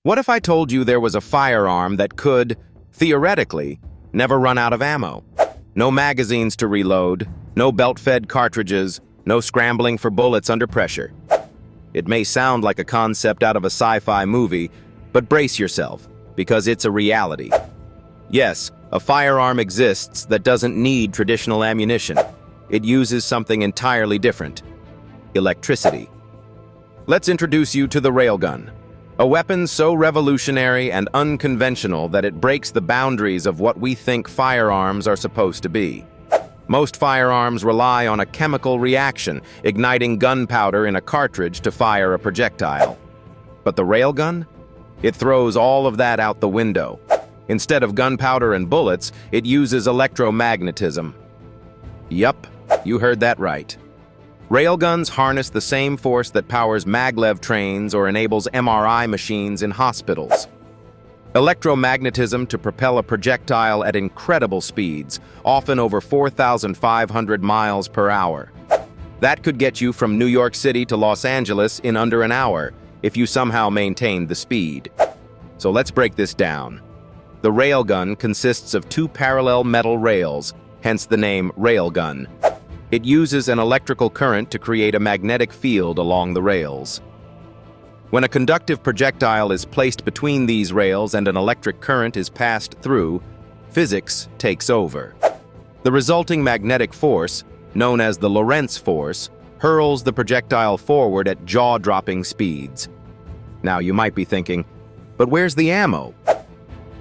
What if I told you there was a firearm that could, theoretically, never run out of ammo? No magazines to reload, no belt-fed cartridges, no scrambling for bullets under pressure. It may sound like a concept out of a sci-fi movie, but brace yourself, because it's a reality. Yes, a firearm exists that doesn't need traditional ammunition. It uses something entirely different: electricity. Let's introduce you to the railgun, a weapon so revolutionary and unconventional that it breaks the boundaries of what we think firearms are supposed to be. Most firearms rely on a chemical reaction, igniting gunpowder in a cartridge to fire a projectile. But the railgun? It throws all of that out the window. Instead of gunpowder and bullets, it uses electromagnetism. Yup, you heard that right. Railguns harness the same force that powers maglev trains or enables MRI machines in hospitals. Electromagnetism to propel a projectile at incredible speeds, often over 4,500 miles per hour. That could get you from New York City to Los Angeles in under an hour, if you somehow maintained the speed. So let's break this down. The railgun consists of two parallel metal rails, hence the name railgun. It uses an electrical current to create a magnetic field along the rails. When a conductive projectile is placed between these rails and an electric current is passed through, physics takes over. The resulting magnetic force, known as the Lorentz force, hurls the projectile forward at jaw-dropping speeds. Now you might be thinking, but where's the ammo?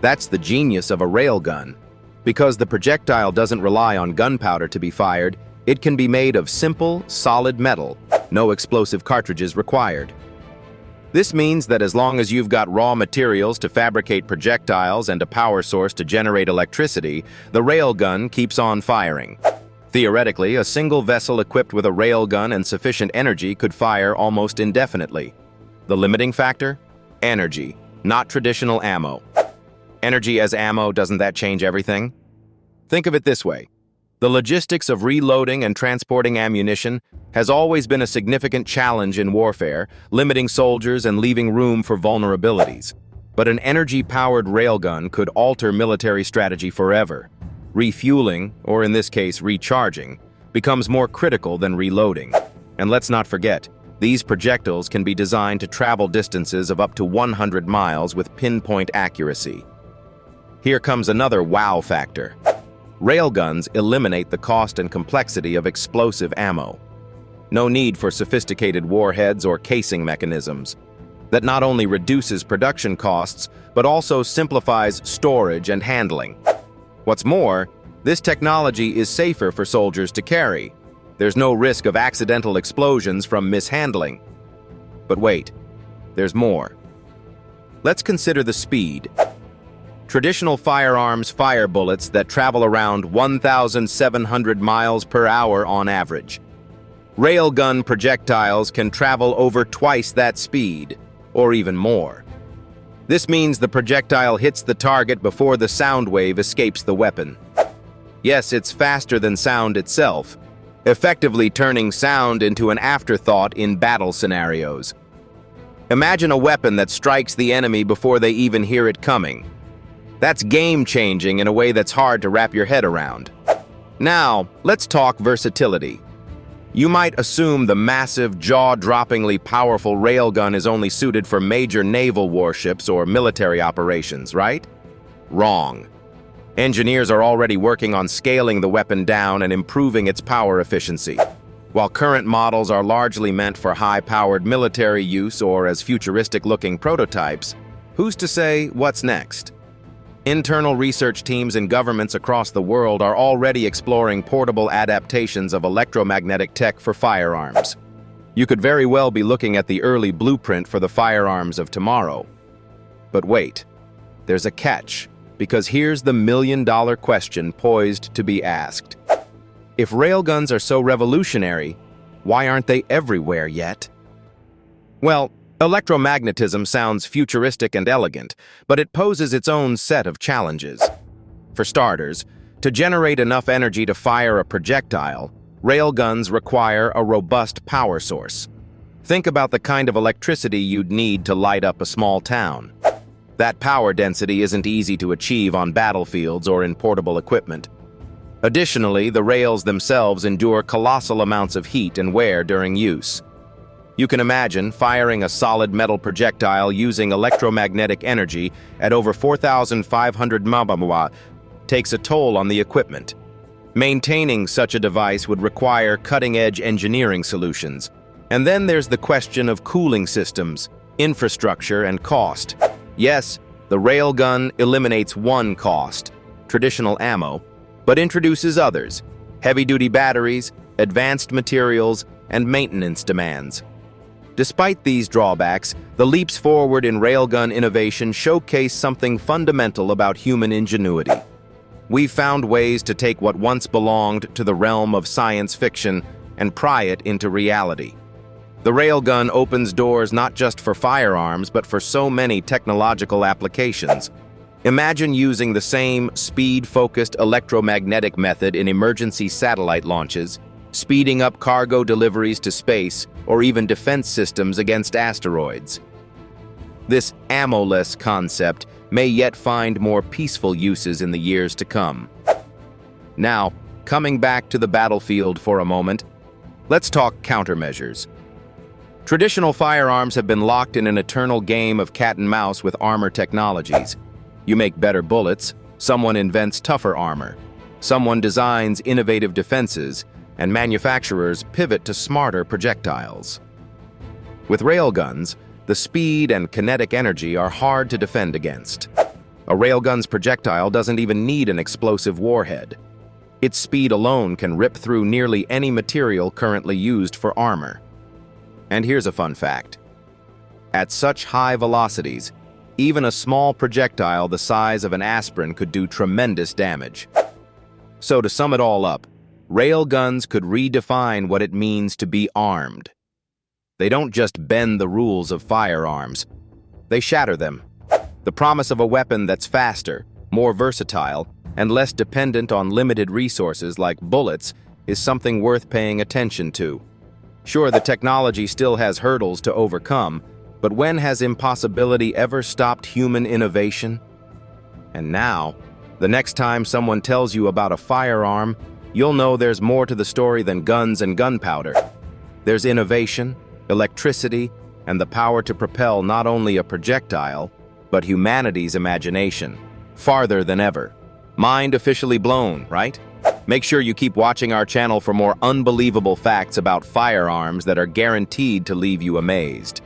That's the genius of a railgun. Because the projectile doesn't rely on gunpowder to be fired, it can be made of simple, solid metal, no explosive cartridges required. This means that as long as you've got raw materials to fabricate projectiles and a power source to generate electricity, the railgun keeps on firing. Theoretically, a single vessel equipped with a railgun and sufficient energy could fire almost indefinitely. The limiting factor? Energy, not traditional ammo. Energy as ammo, doesn't that change everything? Think of it this way. The logistics of reloading and transporting ammunition has always been a significant challenge in warfare, limiting soldiers and leaving room for vulnerabilities. But an energy-powered railgun could alter military strategy forever. Refueling, or in this case recharging, becomes more critical than reloading. And let's not forget, these projectiles can be designed to travel distances of up to 100 miles with pinpoint accuracy. Here comes another wow factor. Railguns eliminate the cost and complexity of explosive ammo. No need for sophisticated warheads or casing mechanisms. That not only reduces production costs, but also simplifies storage and handling. What's more, this technology is safer for soldiers to carry. There's no risk of accidental explosions from mishandling. But wait, there's more. Let's consider the speed. Traditional firearms fire bullets that travel around 1,700 miles per hour on average. Railgun projectiles can travel over twice that speed, or even more. This means the projectile hits the target before the sound wave escapes the weapon. Yes, it's faster than sound itself, effectively turning sound into an afterthought in battle scenarios. Imagine a weapon that strikes the enemy before they even hear it coming. That's game-changing in a way that's hard to wrap your head around. Now, let's talk versatility. You might assume the massive, jaw-droppingly powerful railgun is only suited for major naval warships or military operations, right? Wrong. Engineers are already working on scaling the weapon down and improving its power efficiency. While current models are largely meant for high-powered military use or as futuristic-looking prototypes, who's to say what's next? Internal research teams in governments across the world are already exploring portable adaptations of electromagnetic tech for firearms. You could very well be looking at the early blueprint for the firearms of tomorrow. But wait, there's a catch, because here's the million-dollar question poised to be asked. If railguns are so revolutionary, why aren't they everywhere yet? Well, electromagnetism sounds futuristic and elegant, but it poses its own set of challenges. For starters, to generate enough energy to fire a projectile, railguns require a robust power source. Think about the kind of electricity you'd need to light up a small town. That power density isn't easy to achieve on battlefields or in portable equipment. Additionally, the rails themselves endure colossal amounts of heat and wear during use. You can imagine firing a solid metal projectile using electromagnetic energy at over 4,500 mph takes a toll on the equipment. Maintaining such a device would require cutting-edge engineering solutions. And then there's the question of cooling systems, infrastructure, and cost. Yes, the railgun eliminates one cost, traditional ammo, but introduces others, heavy-duty batteries, advanced materials, and maintenance demands. Despite these drawbacks, the leaps forward in railgun innovation showcase something fundamental about human ingenuity. We've found ways to take what once belonged to the realm of science fiction and pry it into reality. The railgun opens doors not just for firearms, but for so many technological applications. Imagine using the same speed-focused electromagnetic method in emergency satellite launches, speeding up cargo deliveries to space, or even defense systems against asteroids. This ammo-less concept may yet find more peaceful uses in the years to come. Now, coming back to the battlefield for a moment, let's talk countermeasures. Traditional firearms have been locked in an eternal game of cat and mouse with armor technologies. You make better bullets, someone invents tougher armor, someone designs innovative defenses, and manufacturers pivot to smarter projectiles. With railguns, the speed and kinetic energy are hard to defend against. A railgun's projectile doesn't even need an explosive warhead. Its speed alone can rip through nearly any material currently used for armor. And here's a fun fact. At such high velocities, even a small projectile the size of an aspirin could do tremendous damage. So to sum it all up, railguns could redefine what it means to be armed. They don't just bend the rules of firearms, they shatter them. The promise of a weapon that's faster, more versatile, and less dependent on limited resources like bullets is something worth paying attention to. Sure, the technology still has hurdles to overcome, but when has impossibility ever stopped human innovation? And now, the next time someone tells you about a firearm, you'll know there's more to the story than guns and gunpowder. There's innovation, electricity, and the power to propel not only a projectile, but humanity's imagination, farther than ever. Mind officially blown, right? Make sure you keep watching our channel for more unbelievable facts about firearms that are guaranteed to leave you amazed.